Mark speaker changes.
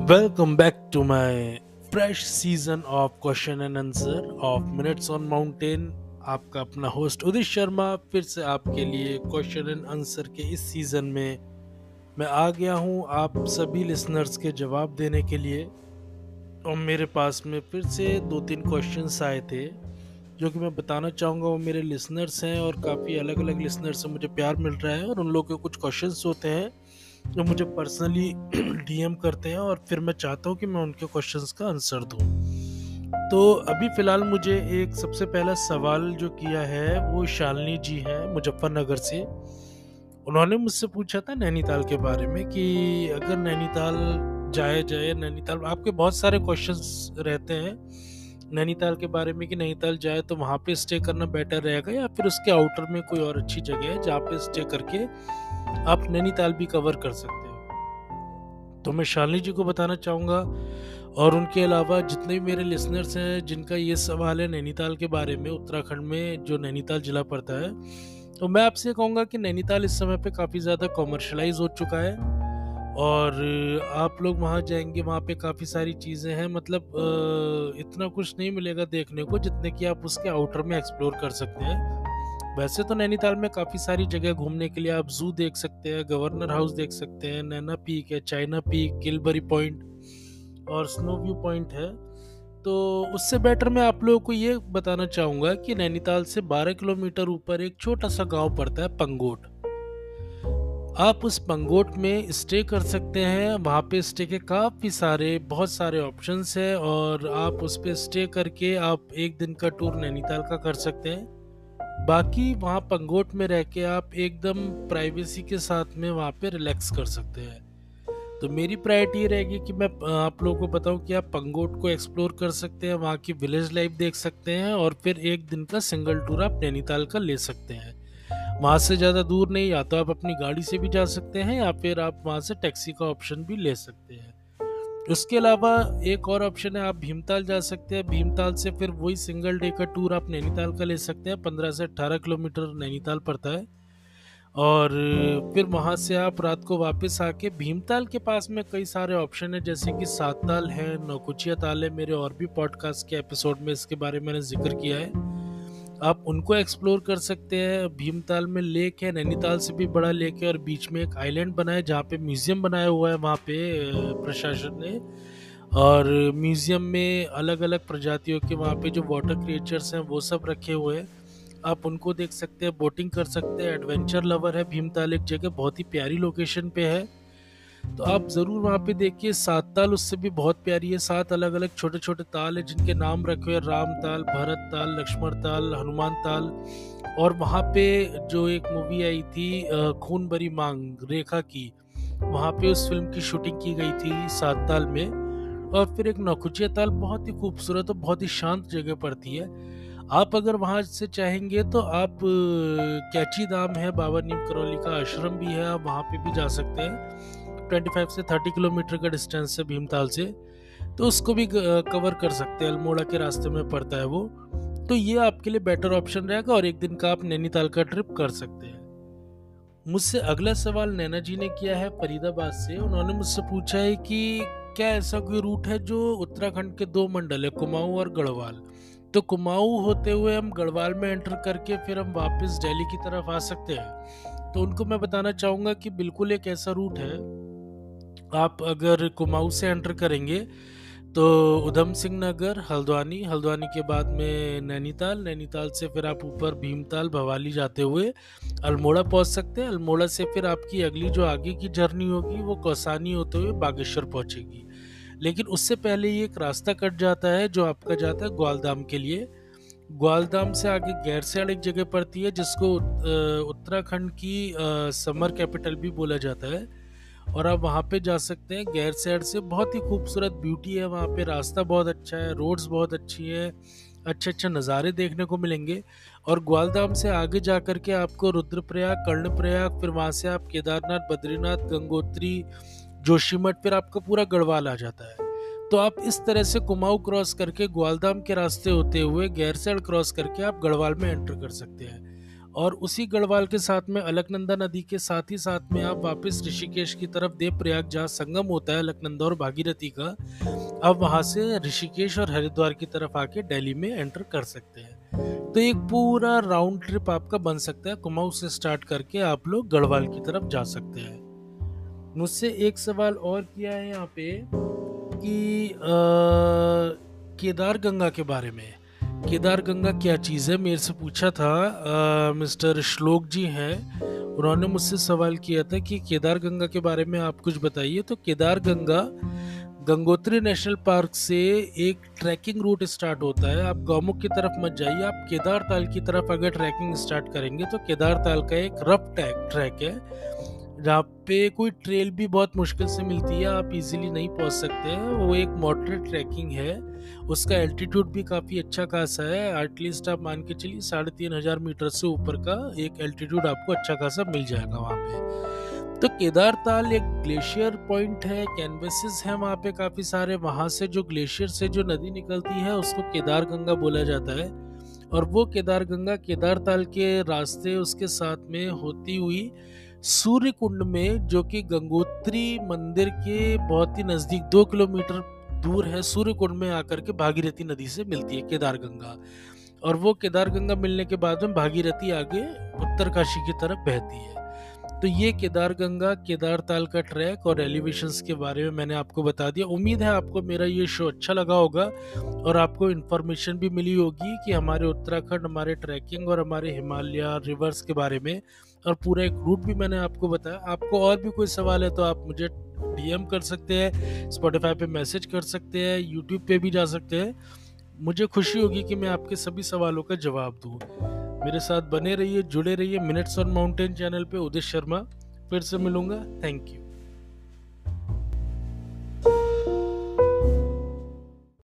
Speaker 1: Welcome back to my fresh season of question and answer of Minutes on Mountain। आपका अपना host उदित शर्मा फिर से आपके लिए क्वेश्चन एंड आंसर के इस सीजन में मैं आ गया हूँ आप सभी लिसनर्स के जवाब देने के लिए। और मेरे पास में फिर से 2-3 क्वेश्चंस आए थे जो कि मैं बताना चाहूँगा। वो मेरे लिसनर्स हैं और काफ़ी अलग अलग लिसनर्स से मुझे प्यार मिल रहा है और उन लोगों के कुछ क्वेश्चंस होते हैं जो मुझे पर्सनली डीएम करते हैं और फिर मैं चाहता हूँ कि मैं उनके क्वेश्चंस का आंसर दूँ। तो अभी फ़िलहाल मुझे एक सबसे पहला सवाल जो किया है वो शालिनी जी हैं मुजफ्फरनगर से। उन्होंने मुझसे पूछा था नैनीताल के बारे में कि अगर नैनीताल जाया जाए, नैनीताल आपके बहुत सारे क्वेश्चंस रहते हैं नैनीताल के बारे में कि नैनीताल जाए तो वहाँ पे स्टे करना बेटर रहेगा या फिर उसके आउटर में कोई और अच्छी जगह है जहाँ पे स्टे करके आप नैनीताल भी कवर कर सकते हैं। तो मैं शालिनी जी को बताना चाहूँगा और उनके अलावा जितने भी मेरे लिसनर्स हैं जिनका ये सवाल है नैनीताल के बारे में, उत्तराखंड में जो नैनीताल जिला पड़ता है, तो मैं आपसे कहूँगा कि नैनीताल इस समय पे काफ़ी ज़्यादा कॉमर्शलाइज हो चुका है और आप लोग वहाँ जाएंगे, वहाँ पे काफ़ी सारी चीज़ें हैं, मतलब इतना कुछ नहीं मिलेगा देखने को जितने कि आप उसके आउटर में एक्सप्लोर कर सकते हैं। वैसे तो नैनीताल में काफ़ी सारी जगह घूमने के लिए आप जू देख सकते हैं, गवर्नर हाउस देख सकते हैं, नैना पीक है, चाइना पीक, किलबरी पॉइंट और स्नो व्यू पॉइंट है। तो उससे बेटर मैं आप लोगों को ये बताना चाहूँगा कि नैनीताल से 12 किलोमीटर ऊपर एक छोटा सा गांव पड़ता है पंगोट। आप उस पंगोट में स्टे कर सकते हैं। वहाँ पे स्टे के काफ़ी सारे बहुत सारे ऑप्शंस है और आप उस पे स्टे करके आप एक दिन का टूर नैनीताल का कर सकते हैं। बाकी वहाँ पंगोट में रह के आप एकदम प्राइवेसी के साथ में वहाँ पे रिलैक्स कर सकते हैं। तो मेरी प्रायोरिटी ये रहेगी कि मैं आप लोगों को बताऊं कि आप पंगोट को एक्सप्लोर कर सकते हैं, वहाँ की विलेज लाइफ देख सकते हैं और फिर एक दिन का सिंगल टूर आप नैनीताल का ले सकते हैं। वहाँ से ज़्यादा दूर नहीं, या तो आप अपनी गाड़ी से भी जा सकते हैं या फिर आप वहाँ से टैक्सी का ऑप्शन भी ले सकते हैं। उसके अलावा एक और ऑप्शन है, आप भीमताल जा सकते हैं। भीमताल से फिर वही सिंगल डे का टूर आप नैनीताल का ले सकते हैं। 15 से 18 किलोमीटर नैनीताल पड़ता है और फिर वहाँ से आप रात को वापस आके भीमताल के पास में कई सारे ऑप्शन है, जैसे कि सात ताल है, नौकुचिया ताल है। मेरे और भी पॉडकास्ट के एपिसोड में इसके बारे में मैंने जिक्र किया है, आप उनको एक्सप्लोर कर सकते हैं। भीमताल में लेक है, नैनीताल से भी बड़ा लेक है और बीच में एक आइलैंड बना है जहाँ पे म्यूजियम बनाया हुआ है वहाँ पे प्रशासन ने। और म्यूजियम में अलग अलग प्रजातियों के वहाँ पे जो वाटर क्रिएचर्स हैं वो सब रखे हुए हैं, आप उनको देख सकते हैं, बोटिंग कर सकते हैं। एडवेंचर लवर है भीमताल, एक जगह बहुत ही प्यारी लोकेशन पे है, तो आप ज़रूर वहाँ पे देखिए। सात ताल उससे भी बहुत प्यारी है। 7 अलग अलग छोटे छोटे ताल है जिनके नाम रखे हुए हैं, राम ताल, भरत ताल, लक्ष्मण ताल, हनुमान ताल। और वहाँ पे जो एक मूवी आई थी खून भरी मांग रेखा की, वहाँ पे उस फिल्म की शूटिंग की गई थी सात ताल में। और फिर एक नौकुचिया ताल बहुत ही खूबसूरत और बहुत ही शांत जगह पड़ती है। आप अगर वहाँ से चाहेंगे तो आप कैची धाम है, बाबा नीम करौली का आश्रम भी है, आप वहाँ पे भी जा सकते हैं। 25 से 30 किलोमीटर का डिस्टेंस है भीमताल से, तो उसको भी कवर कर सकते हैं। अल्मोड़ा के रास्ते में पड़ता है वो। तो ये आपके लिए बेटर ऑप्शन रहेगा और एक दिन का आप नैनीताल का ट्रिप कर सकते हैं। मुझसे अगला सवाल नैना जी ने किया है फरीदाबाद से। उन्होंने मुझसे पूछा है कि क्या ऐसा कोई रूट है जो उत्तराखंड के 2 मंडल है, कुमाऊं और गढ़वाल, तो कुमाऊं होते हुए हम गढ़वाल में एंटर करके फिर हम वापस दिल्ली की तरफ आ सकते हैं। तो उनको मैं बताना चाहूँगा कि बिल्कुल एक ऐसा रूट है। आप अगर कुमाऊं से एंटर करेंगे तो उधम सिंह नगर, हल्द्वानी, हल्द्वानी के बाद में नैनीताल, नैनीताल से फिर आप ऊपर भीमताल, भवाली जाते हुए अल्मोड़ा पहुंच सकते हैं। अल्मोड़ा से फिर आपकी अगली जो आगे की जर्नी होगी वो कौसानी होते हुए बागेश्वर पहुंचेगी। लेकिन उससे पहले ये एक रास्ता कट जाता है जो आपका जाता है ग्वालधाम के लिए। ग्वालधाम से आगे गैरसैंण एक जगह पड़ती है जिसको उत्तराखंड की समर कैपिटल भी बोला जाता है, और आप वहाँ पे जा सकते हैं। गैरसैंण से बहुत ही खूबसूरत ब्यूटी है वहाँ पे, रास्ता बहुत अच्छा है, रोड्स बहुत अच्छी है, अच्छे अच्छे नज़ारे देखने को मिलेंगे। और ग्वालधाम से आगे जा कर के आपको रुद्रप्रयाग, कर्णप्रयाग, फिर वहाँ से आप केदारनाथ, बद्रीनाथ, गंगोत्री, जोशीमठ, फिर आपका पूरा गढ़वाल आ जाता है। तो आप इस तरह से कुमाऊं क्रॉस करके ग्वालधाम के रास्ते होते हुए गैरसैंण क्रॉस करके आप गढ़वाल में एंटर कर सकते हैं। और उसी गढ़वाल के साथ में अलकनंदा नदी के साथ ही साथ में आप वापस ऋषिकेश की तरफ देवप्रयाग जहाँ संगम होता है अलकनंदा और भागीरथी का, आप वहां से ऋषिकेश और हरिद्वार की तरफ आके दिल्ली में एंटर कर सकते हैं। तो एक पूरा राउंड ट्रिप आपका बन सकता है। कुमाऊं से स्टार्ट करके आप लोग गढ़वाल की तरफ जा सकते हैं। मुझसे एक सवाल और किया है यहाँ पे कि केदार गंगा के बारे में। केदार गंगा क्या चीज़ है, मेरे से पूछा था मिस्टर श्लोक जी हैं, उन्होंने मुझसे सवाल किया था कि केदार गंगा के बारे में आप कुछ बताइए। तो केदार गंगा गंगोत्री नेशनल पार्क से एक ट्रैकिंग रूट स्टार्ट होता है। आप गौमुख की तरफ मत जाइए, आप केदार ताल की तरफ अगर ट्रैकिंग स्टार्ट करेंगे तो केदार ताल का एक रफ ट्रैक है जहाँ पे कोई ट्रेल भी बहुत मुश्किल से मिलती है, आप इजीली नहीं पहुंच सकते हैं। वो एक मॉडरेट ट्रैकिंग है, उसका एल्टीट्यूड भी काफ़ी अच्छा खासा है। एटलीस्ट आप मान के चलिए 3500 मीटर से ऊपर का एक एल्टीट्यूड आपको अच्छा खासा मिल जाएगा वहाँ पे। तो केदार ताल एक ग्लेशियर पॉइंट है, कैनवसेस है वहाँ पे काफ़ी सारे। वहाँ से जो ग्लेशियर से जो नदी निकलती है उसको केदार गंगा बोला जाता है। और वो केदार गंगा केदार ताल के रास्ते उसके साथ में होती हुई सूर्य कुंड में, जो कि गंगोत्री मंदिर के बहुत ही नजदीक 2 किलोमीटर दूर है, सूर्य कुंड में आकर के भागीरथी नदी से मिलती है केदार गंगा। और वो केदार गंगा मिलने के बाद में भागीरथी आगे उत्तरकाशी की तरफ बहती है। तो ये केदार गंगा केदार ताल का ट्रैक और एलिवेशंस के बारे में मैंने आपको बता दिया। उम्मीद है आपको मेरा ये शो अच्छा लगा होगा और आपको इन्फॉर्मेशन भी मिली होगी कि हमारे उत्तराखंड, हमारे ट्रैकिंग और हमारे हिमालय रिवर्स के बारे में, और पूरा एक रूट भी मैंने आपको बताया। आपको और भी कोई सवाल है तो आप मुझे डीएम कर सकते हैं, स्पॉटिफाई पे मैसेज कर सकते हैं, यूट्यूब पे भी जा सकते हैं। मुझे खुशी होगी कि मैं आपके सभी सवालों का जवाब दूं। मेरे साथ बने रहिए, जुड़े रहिए मिनट्स ऑन माउंटेन चैनल पे। उदित शर्मा फिर से मिलूंगा। Thank you.